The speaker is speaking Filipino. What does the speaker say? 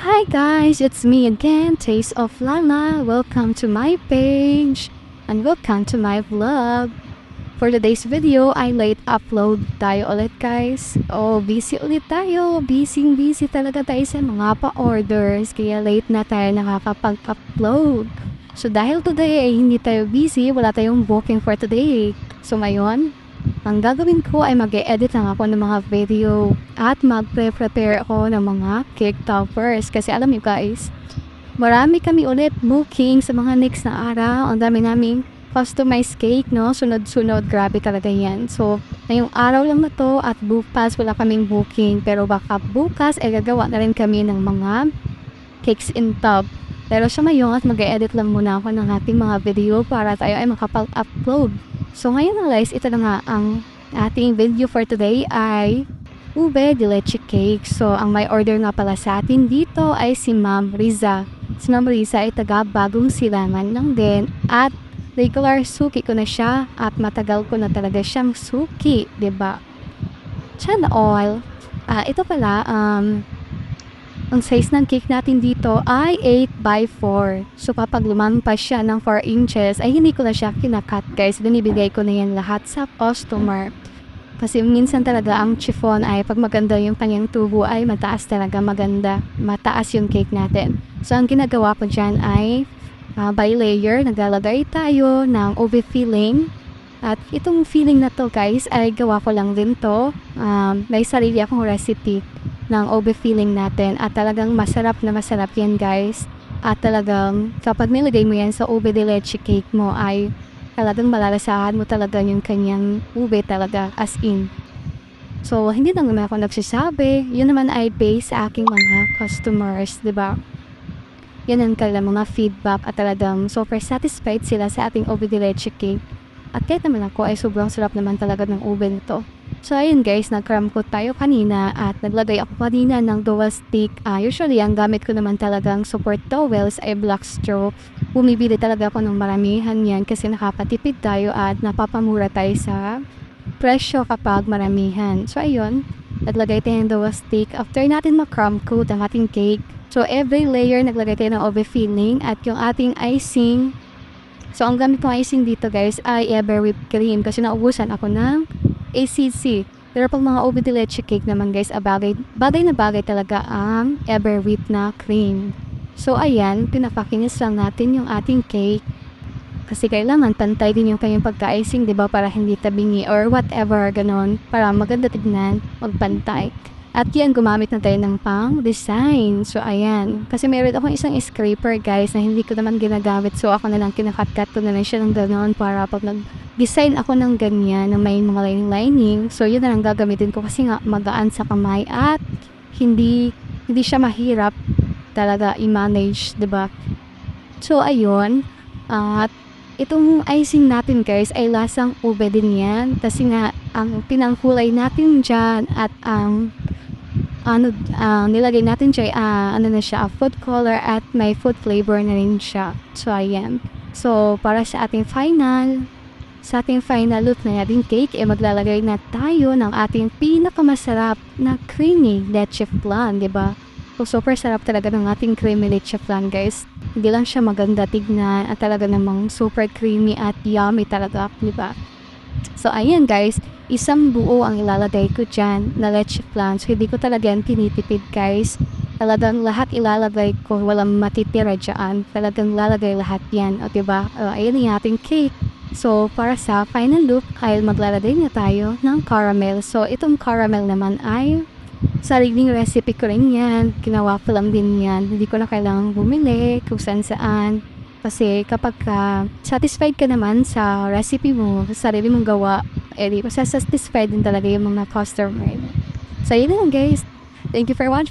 Hi guys, it's me again, Taste of Lala. Welcome to my page and welcome to my vlog. For today's video ay late upload tayo ulit guys. Busy ulit tayo. Busy talaga tayo sa mga pa-orders kaya late na tayo nakakapag-upload. So dahil today ay hindi tayo busy, wala tayong booking for today. So ngayon, ang gagawin ko ay mag-e-edit lang ako ng mga video at mag-prepare ako ng mga cake toppers. Kasi alam niyo guys, marami kami ulit booking sa mga next na araw. Ang dami naming customized cake, no? Sunod-sunod, grabe talaga yan. So, ngayong araw lang na to at bukas wala kaming booking. Pero baka bukas ay gagawa na rin kami ng mga cakes in tub. Pero sa ngayon at mag-e-edit lang muna ako ng ating mga video para tayo ay makapag-upload. So ngayon na guys, ito na nga ang ating video for today ay ube de leche cake. So ang may order nga pala sa atin dito ay si Ma'am Riza. Si Ma'am Riza ay taga Bagong Silangan lang din at regular suki ko na siya at matagal ko na talaga siyang suki, 'di ba? Sana all. Ito pala ang size ng cake natin dito ay 8x4. So kapag lumampas siya ng 4 inches, ay hindi ko na siya kinakat guys. Binibigay ko na yan lahat sa customer. Kasi minsan talaga ang chiffon ay pag maganda yung kanyang tubo ay mataas talaga, maganda. Mataas yung cake natin. So ang ginagawa ko dyan ay by layer, naglalagay tayo ng ube filling. At itong filling na to guys ay gawa ko lang din to. May sarili akong recipe ng ube filling natin at talagang masarap na masarap yan guys. At talagang kapag nilagay mo yan sa ube de leche cake mo ay talagang malalasahan mo talaga yung kanyang ube talaga as in. So hindi lang naman ako nagsasabi, yun naman ay based sa aking mga customers, diba? Yan ang kanilang mga feedback at talagang super satisfied sila sa ating ube de leche cake. At kahit naman ako ay sobrang sarap naman talaga ng ube nito. So ayun guys, nag-cram coat tayo kanina at naglagay ako kanina ng dual stick. Usually ang gamit ko naman talagang support towels ay black straw. Bumibili talaga ako ng maramihan yan kasi nakapatipid tayo at napapamura tayo sa presyo kapag maramihan. So ayun, naglagay tayo ng dual stick. After natin mag-cram coat ang ating cake, so every layer naglagay tayo ng ube filling at yung ating icing. So ang gamit kong icing dito guys ay Ever whipped cream kasi naubusan ako ng ACC. Pero pag mga ube de leche cake naman guys, bagay na bagay talaga ang Ever whipped na cream. So ayan, pinapakinis lang natin yung ating cake. Kasi kailangan pantay din yung kanyang pagka-icing, 'di ba, para hindi tabingi or whatever ganon, para maganda tignan, magpantay. At yan, gumamit na tayo ng pang-design. So, ayan. Kasi meron akong isang scraper, guys, na hindi ko naman ginagamit. So, ako na lang kinakat-cut ko na lang siya ng ganoon para pag nag-design ako ng ganyan, na may mga lining-lining. So, yun na lang gagamitin ko kasi nga magaan sa kamay at hindi siya mahirap talaga i-manage, 'di ba? So, ayun. At itong icing natin, guys, ay lasang ube din yan. Kasi nga, ang pinangkulay natin dyan at ang nilagay natin siya, food color at may food flavor na rin siya. So, ayan. So, para sa ating final look na natin cake, maglalagay na tayo ng ating pinakamasarap na creamy leche flan, diba? So, super sarap talaga ng ating creamy leche flan, guys. Hindi lang siya maganda tignan at talaga namang super creamy at yummy talaga, diba? So, ayan guys, isang buo ang ilalagay ko dyan na leche flan. So, hindi ko talaga yan tinitipid guys. Talagang lahat ilalagay ko, walang matitira dyan. Talagang lalagay lahat yan. O, diba? Ayan yung ating cake. So, para sa final look, ay maglalagay na tayo ng caramel. So, itong caramel naman ay sariling recipe ko rin yan. Ginawa ko lang din yan. Hindi ko na kailangang bumili kung saan. Kasi kapag satisfied ka naman sa recipe mo, sa sarili mong gawa, di satisfied din talaga yung mga customer. So, yun lang guys. Thank you for watching.